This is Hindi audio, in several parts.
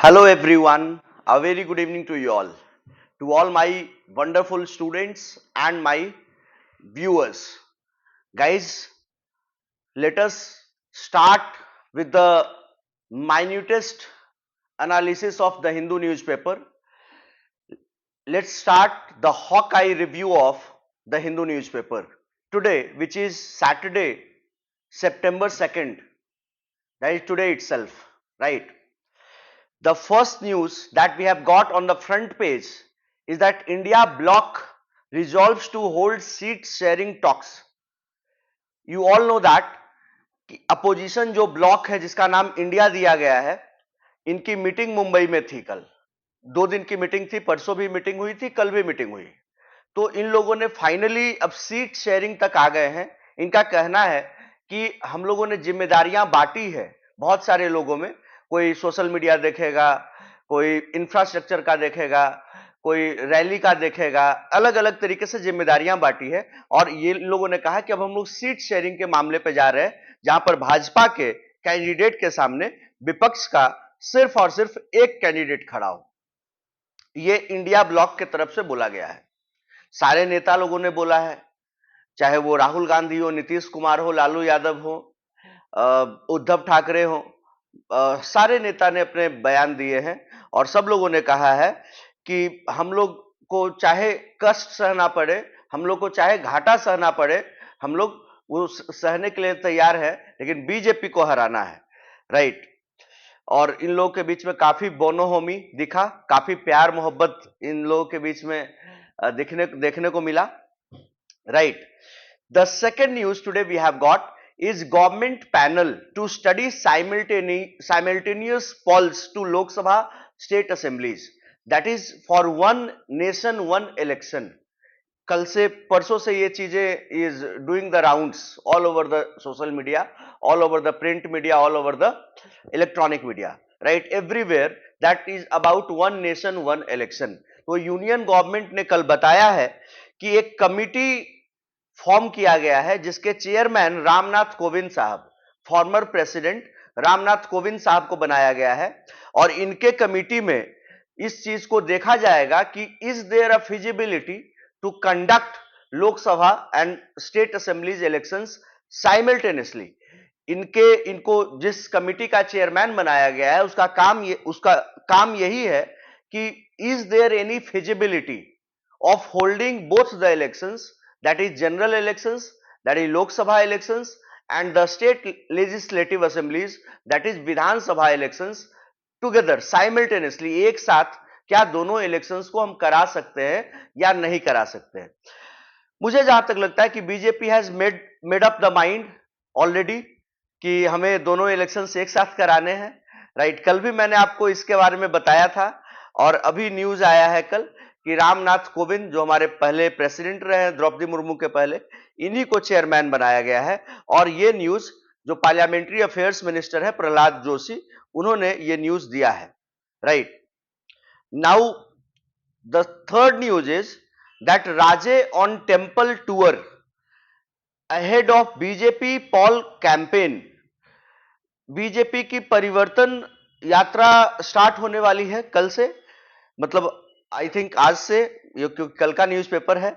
Hello everyone, a very good evening to you all. To all my wonderful students and my viewers. Guys, let us start with the minutest analysis of the Hindu newspaper. Let's start the Hawkeye review of the Hindu newspaper. Today, which is Saturday, September 2nd, that is today itself, right? The first news that we have got on the front page is that India bloc resolves to hold seat sharing talks. You all know that opposition जो ब्लॉक है जिसका नाम इंडिया दिया गया है, इनकी मीटिंग मुंबई में थी कल। 2 दिन की मीटिंग थी, परसों भी मीटिंग हुई थी, कल भी मीटिंग हुई। तो इन लोगों ने फाइनली अब सीट शेयरिंग तक आ गए हैं। इनका कहना है कि हम लोगों ने जिम्मेदारियां बांटी है बहुत सारे लोगों में। कोई सोशल मीडिया देखेगा, कोई इंफ्रास्ट्रक्चर का देखेगा, कोई रैली का देखेगा, अलग अलग तरीके से जिम्मेदारियां बांटी है। और ये लोगों ने कहा कि अब हम लोग सीट शेयरिंग के मामले पे जा रहे हैं, जहां पर भाजपा के कैंडिडेट के सामने विपक्ष का सिर्फ और सिर्फ एक कैंडिडेट खड़ा हो। ये इंडिया ब्लॉक की तरफ से बोला गया है। सारे नेता लोगों ने बोला है, चाहे वो राहुल गांधी हो, नीतीश कुमार हो, लालू यादव हो, उद्धव ठाकरे हो, सारे नेता ने अपने बयान दिए हैं और सब लोगों ने कहा है कि हम लोग को चाहे कष्ट सहना पड़े, हम लोग को चाहे घाटा सहना पड़े, हम लोग वो सहने के लिए तैयार है, लेकिन बीजेपी को हराना है, राइट। और इन लोगों के बीच में काफी बोनोहोमी दिखा, काफी प्यार मोहब्बत इन लोगों के बीच में देखने को मिला, right. The second news today we have got is government panel to study simultaneous polls to Lok Sabha state assemblies, that is for one nation one election. कल से परसों से ये चीजें is doing the rounds all over the social media, all over the print media, all over the electronic media, right, everywhere that is about one nation one election. तो यूनियन गवर्नमेंट ने कल बताया है कि एक कमिटी फॉर्म किया गया है जिसके चेयरमैन रामनाथ कोविंद साहब, फॉर्मर प्रेसिडेंट रामनाथ कोविंद साहब को बनाया गया है। और इनके कमिटी में इस चीज को देखा जाएगा कि is there a feasibility to conduct Lok Sabha and state assemblies elections simultaneously. इनको जिस कमिटी का चेयरमैन बनाया गया है उसका काम यही है कि is there any feasibility of holding both the elections, that is general elections, that is Lok Sabha elections, and the state legislative assemblies, that is Vidhan Sabha elections together simultaneously, एक साथ क्या दोनों इलेक्शंस को हम करा सकते हैं या नहीं करा सकते हैं। मुझे जहां तक लगता है कि BJP has made up the mind already कि हमें दोनों इलेक्शंस एक साथ कराने हैं, राइट। कल भी मैंने आपको इसके बारे में बताया था और अभी न्यूज आया है कल कि रामनाथ कोविंद जो हमारे पहले प्रेसिडेंट रहे हैं द्रौपदी मुर्मू के पहले, इन्हीं को चेयरमैन बनाया गया है। और ये न्यूज जो पार्लियामेंट्री अफेयर्स मिनिस्टर है प्रहलाद जोशी, उन्होंने ये न्यूज दिया है, right. Now the third news is that Raje on temple tour ahead of BJP Paul campaign. BJP की परिवर्तन यात्रा स्टार्ट होने वाली है कल से, मतलब आई थिंक आज से, क्योंकि कल का न्यूज़पेपर है।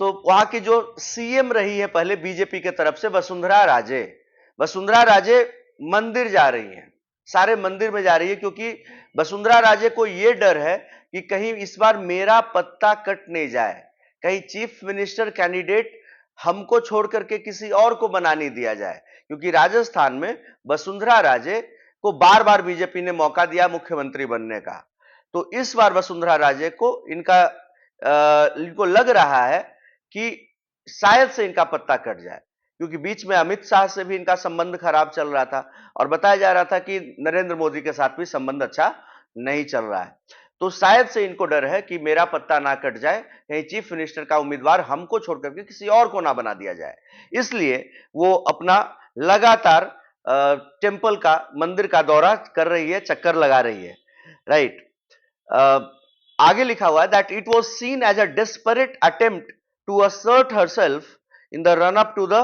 तो वहां की जो सीएम रही है पहले बीजेपी के तरफ से वसुंधरा राजे मंदिर जा रही हैं, सारे मंदिर में जा रही है, क्योंकि वसुंधरा राजे को यह डर है कि कहीं इस बार मेरा पत्ता कट नहीं जाए, कहीं चीफ मिनिस्टर कैंडिडेट हमको छोड़ करके किसी और को बना नहीं दिया जाए, क्योंकि राजस्थान में वसुंधरा राजे को बार बार बीजेपी ने मौका दिया मुख्यमंत्री बनने का। तो इस बार वसुंधरा राजे को इनको लग रहा है कि शायद से इनका पत्ता कट जाए, क्योंकि बीच में अमित शाह से भी इनका संबंध खराब चल रहा था और बताया जा रहा था कि नरेंद्र मोदी के साथ भी संबंध अच्छा नहीं चल रहा है। तो शायद से इनको डर है कि मेरा पत्ता ना कट जाए, कहीं चीफ मिनिस्टर का उम्मीदवार हमको छोड़ करके किसी और को ना बना दिया जाए, इसलिए वो अपना लगातार टेम्पल का, मंदिर का दौरा कर रही है, चक्कर लगा रही है, राइट। आगे लिखा हुआ है that it was seen as a desperate attempt to assert herself in the run up to the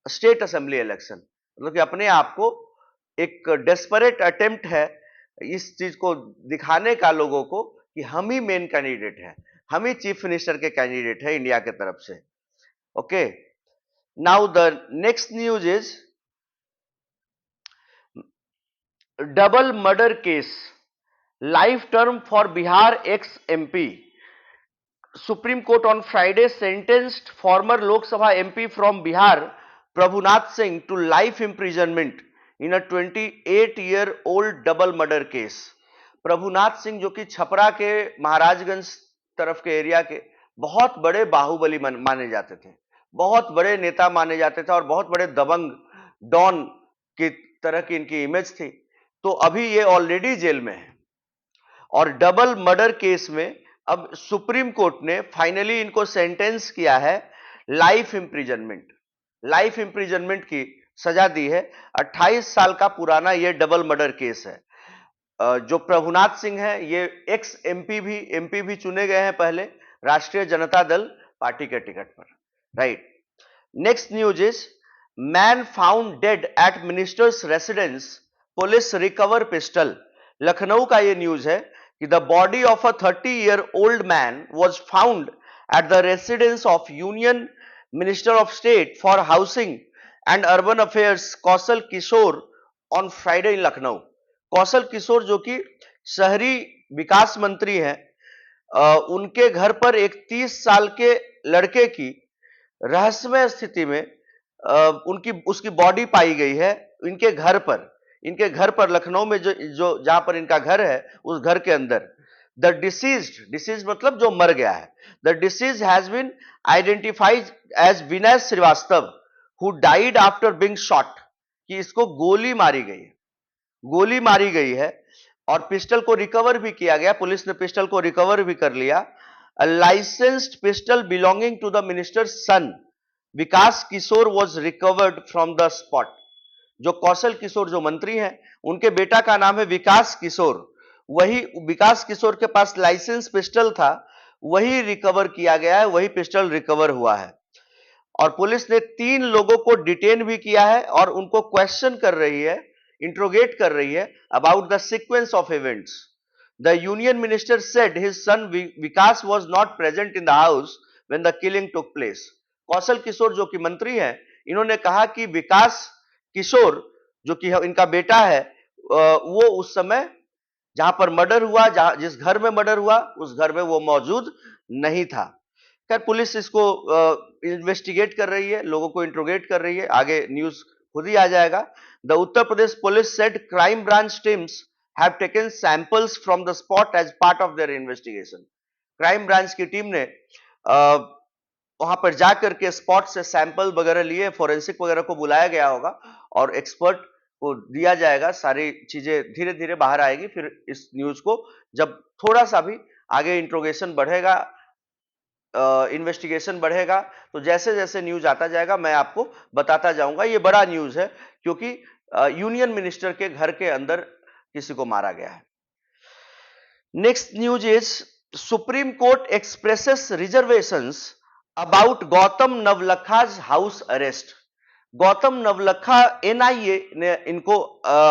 state assembly election. मतलब कि अपने आप को एक डेस्परेट अटेम्प्ट है इस चीज को दिखाने का लोगों को कि हम ही मेन कैंडिडेट हैं, हम ही चीफ मिनिस्टर के कैंडिडेट हैं इंडिया के तरफ से। Okay, now the next news is double murder case, life term for Bihar x MP. Supreme Court on Friday sentenced former Lok Sabha MP from Bihar, Prabhunath Singh, to life imprisonment in a 28-year-old double murder case. Prabhunath Singh जो कि छपरा के महाराजगंज तरफ के एरिया के बहुत बड़े बाहुबली माने जाते थे, बहुत बड़े नेता माने जाते थे और बहुत बड़े दबंग डॉन की तरह की इनकी इमेज थी। तो अभी ये ऑलरेडी जेल में है और डबल मर्डर केस में अब सुप्रीम कोर्ट ने फाइनली इनको सेंटेंस किया है लाइफ इंप्रिजनमेंट, लाइफ इंप्रिजनमेंट की सजा दी है। 28 साल का पुराना ये डबल मर्डर केस है। जो प्रभुनाथ सिंह है ये एक्स एमपी भी चुने गए हैं पहले राष्ट्रीय जनता दल पार्टी के टिकट पर, right. Next news is man found dead eight ministers residence, police recover pistol. Lucknow का ये न्यूज है कि the body of a 30-year-old man was found at the residence of Union Minister of State for Housing and Urban Affairs Kaushal Kishore on Friday in Lucknow। कौशल किशोर जो कि शहरी विकास मंत्री हैं, उनके घर पर एक 30 साल के लड़के की रहस्यमय स्थिति में उसकी बॉडी पाई गई है इनके घर पर लखनऊ में जो जहां पर इनका घर है उस घर के अंदर। द डिसीज मतलब जो मर गया है। The disease has been identified as Vinay Srivastava who died after being shot, कि इसको गोली मारी गई है और पिस्टल को रिकवर भी किया गया, पुलिस ने पिस्टल को रिकवर भी कर लिया। A licensed pistol belonging to the minister's son Vikas Kishore was recovered from the spot. जो कौशल किशोर जो मंत्री हैं उनके बेटा का नाम है विकास किशोर, वही विकास किशोर के पास लाइसेंस पिस्टल था, वही रिकवर किया गया है, वही पिस्टल रिकवर हुआ है। और पुलिस ने 3 लोगों को डिटेन भी किया है और उनको क्वेश्चन कर रही है, इंट्रोगेट कर रही है about the sequence of events. The union minister said his son Vikas was not present in the house when the killing took place. Kaushal Kishore जो कि मंत्री हैं, इन्होंने कहा कि विकास किशोर जो कि इनका बेटा है वो उस समय जहां पर मर्डर हुआ, जिस घर में मर्डर हुआ उस घर में वो मौजूद नहीं था। खैर पुलिस इसको इन्वेस्टिगेट कर रही है, लोगों को इंट्रोगेट कर रही है, आगे न्यूज खुद ही आ जाएगा। The Uttar Pradesh police said crime branch teams have taken samples from the spot as part of their investigation. Crime branch की टीम ने वहां पर जाकर के स्पॉट से सैंपल वगैरह लिए, फोरेंसिक वगैरह को बुलाया गया होगा और एक्सपर्ट को दिया जाएगा, सारी चीजें धीरे धीरे बाहर आएगी। फिर इस न्यूज को जब थोड़ा सा भी आगे इंट्रोगेशन बढ़ेगा, इन्वेस्टिगेशन बढ़ेगा, तो जैसे जैसे न्यूज आता जाएगा मैं आपको बताता जाऊंगा। ये बड़ा न्यूज है क्योंकि यूनियन मिनिस्टर के घर के अंदर किसी को मारा गया है। Next news is Supreme Court expresses reservations about Gautam Navlakha's house arrest. Gautam Navlakha NIA ने इनको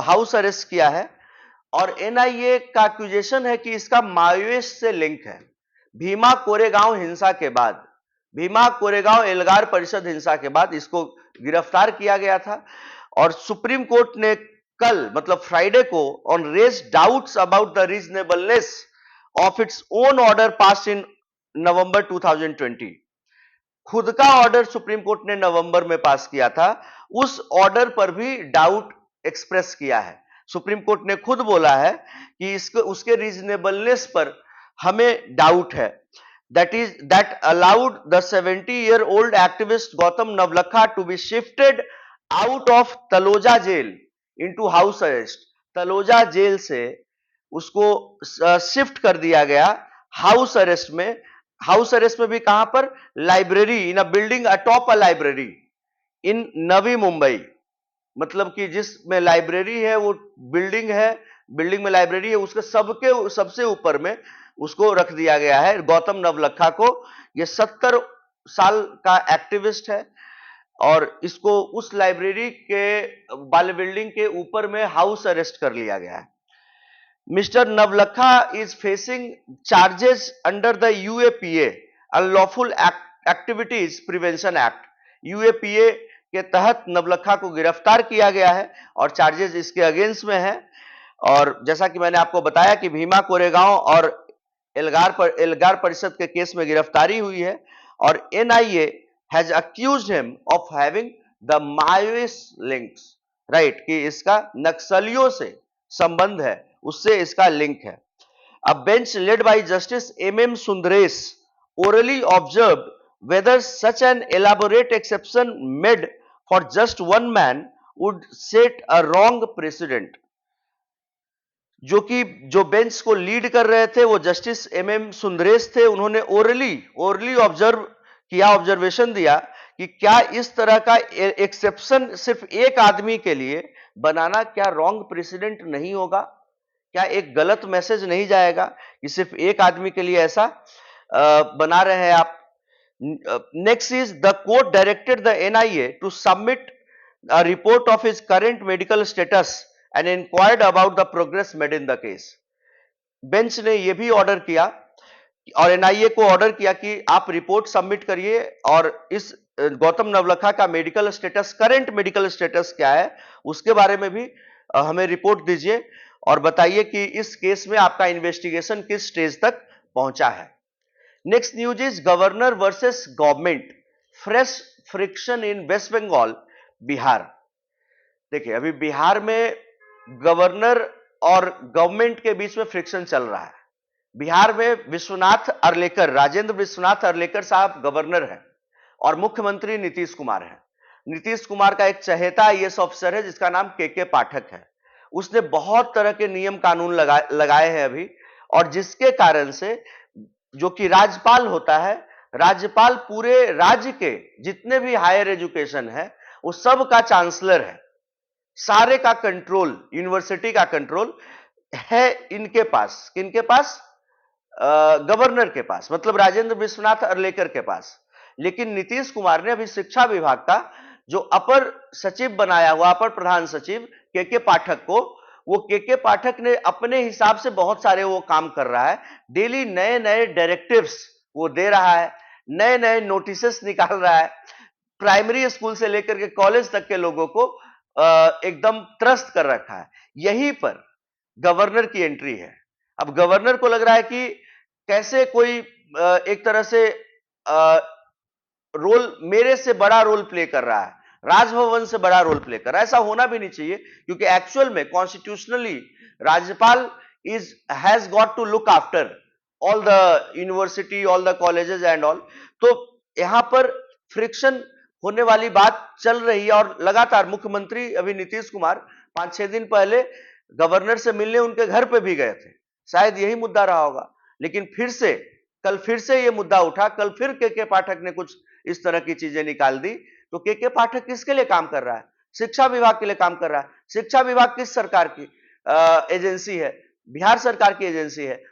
हाउस अरेस्ट किया है और एनआईए का एक्यूजेशन है कि इसका माओवादी से लिंक है। भीमा कोरेगांव हिंसा के बाद, भीमा कोरेगांव एल्गार परिषद हिंसा के बाद इसको गिरफ्तार किया गया था और सुप्रीम कोर्ट ने कल मतलब फ्राइडे को on raise doubts about the reasonableness of its own order pass in November 2020। खुद का ऑर्डर सुप्रीम कोर्ट ने नवंबर में पास किया था, उस ऑर्डर पर भी डाउट एक्सप्रेस किया है। सुप्रीम कोर्ट ने खुद बोला है कि उसके रीजनेबलनेस पर हमें डाउट है। that allowed the 70-year-old activist Gautam Navlakha to be shifted out of Taloja jail into house arrest। Taloja jail से उसको शिफ्ट कर दिया गया हाउस अरेस्ट में। हाउस अरेस्ट में भी कहां पर? Library, in a building atop a library in Navi Mumbai. मतलब कि जिसमें लाइब्रेरी है वो बिल्डिंग है, बिल्डिंग में लाइब्रेरी है, उसके सबसे ऊपर में उसको रख दिया गया है गौतम नवलखा को। ये 70 साल का एक्टिविस्ट है और इसको उस लाइब्रेरी के वाले बिल्डिंग के ऊपर में हाउस अरेस्ट कर लिया गया है। Mr. Navlakha is facing charges under the UAPA, Unlawful Activities Prevention Act. UAPA के तहत नवलखा को गिरफ्तार किया गया है और चार्जेस इसके अगेंस्ट में है। और जैसा कि मैंने आपको बताया कि भीमा कोरेगांव और एल्गार परिषद के केस में गिरफ्तारी हुई है और NIA has accused him of having the Maoist links, right, कि इसका नक्सलियों से संबंध है, उससे इसका लिंक है। A bench led by Justice M.M. Sundaresh orally observed whether such an elaborate exception made for just one man would set a wrong precedent. जो बेंच को लीड कर रहे थे वो जस्टिस M.M. सुंदरेश थे। उन्होंने ओरली ऑब्जर्वेशन दिया कि क्या इस तरह का एक्सेप्शन सिर्फ एक आदमी के लिए बनाना क्या रॉन्ग प्रेसिडेंट नहीं होगा, क्या एक गलत मैसेज नहीं जाएगा कि सिर्फ एक आदमी के लिए ऐसा बना रहे हैं आप। Next is the court directed the NIA to submit a report of his current medical status and inquired about the progress made in the case. Bench ने यह भी ऑर्डर किया और NIA को ऑर्डर किया कि आप रिपोर्ट सबमिट करिए और इस गौतम नवलखा का medical status, current medical status क्या है, उसके बारे में भी हमें रिपोर्ट दीजिए और बताइए कि इस केस में आपका इन्वेस्टिगेशन किस स्टेज तक पहुंचा है। Next news is governor versus government, fresh friction in West Bengal Bihar. देखिए अभी बिहार में गवर्नर और गवर्नमेंट के बीच में फ्रिक्शन चल रहा है। बिहार में विश्वनाथ अर्लेकर, राजेंद्र विश्वनाथ अर्लेकर साहब गवर्नर हैं और मुख्यमंत्री नीतीश कुमार हैं। नीतीश कुमार का एक चहेता IAS ऑफिसर है जिसका नाम के पाठक है। उसने बहुत तरह के नियम कानून लगाए हैं अभी, और जिसके कारण से जो कि राज्यपाल होता है, राज्यपाल पूरे राज्य के जितने भी हायर एजुकेशन है वो सब का चांसलर है, सारे का कंट्रोल, यूनिवर्सिटी का कंट्रोल है इनके पास। किनके पास? गवर्नर के पास, मतलब राजेंद्र विश्वनाथ अर्लेकर के पास। लेकिन नीतीश कुमार ने अभी शिक्षा विभाग का जो अपर सचिव बनाया हुआ, अपर प्रधान सचिव के पाठक को, वो के पाठक ने अपने हिसाब से बहुत सारे वो काम कर रहा है। डेली नए नए डायरेक्टिव्स वो दे रहा है, नए नए नोटिसेस निकाल रहा है, प्राइमरी स्कूल से लेकर के कॉलेज तक के लोगों को एकदम त्रस्त कर रखा है। यहीं पर गवर्नर की एंट्री है। अब गवर्नर को लग रहा है कि कैसे कोई एक तरह से रोल, मेरे से बड़ा रोल प्ले कर रहा है, राजभवन से बड़ा रोल प्ले कर रहा है। ऐसा होना भी नहीं चाहिए क्योंकि एक्चुअल में कॉन्स्टिट्यूशनली राज्यपाल has got to look after all the university, all the colleges and all. तो यहां पर फ्रिक्शन होने वाली बात चल रही है और लगातार मुख्यमंत्री अभी नीतीश कुमार 5-6 दिन पहले गवर्नर से मिलने उनके घर पे भी गए थे, शायद यही मुद्दा रहा होगा। लेकिन कल फिर से ये मुद्दा उठा, कल फिर के पाठक ने कुछ इस तरह की चीजें निकाल दी। तो के पाठक किसके लिए काम कर रहा है? शिक्षा विभाग के लिए काम कर रहा है। शिक्षा विभाग किस सरकार की एजेंसी है? बिहार सरकार की एजेंसी है।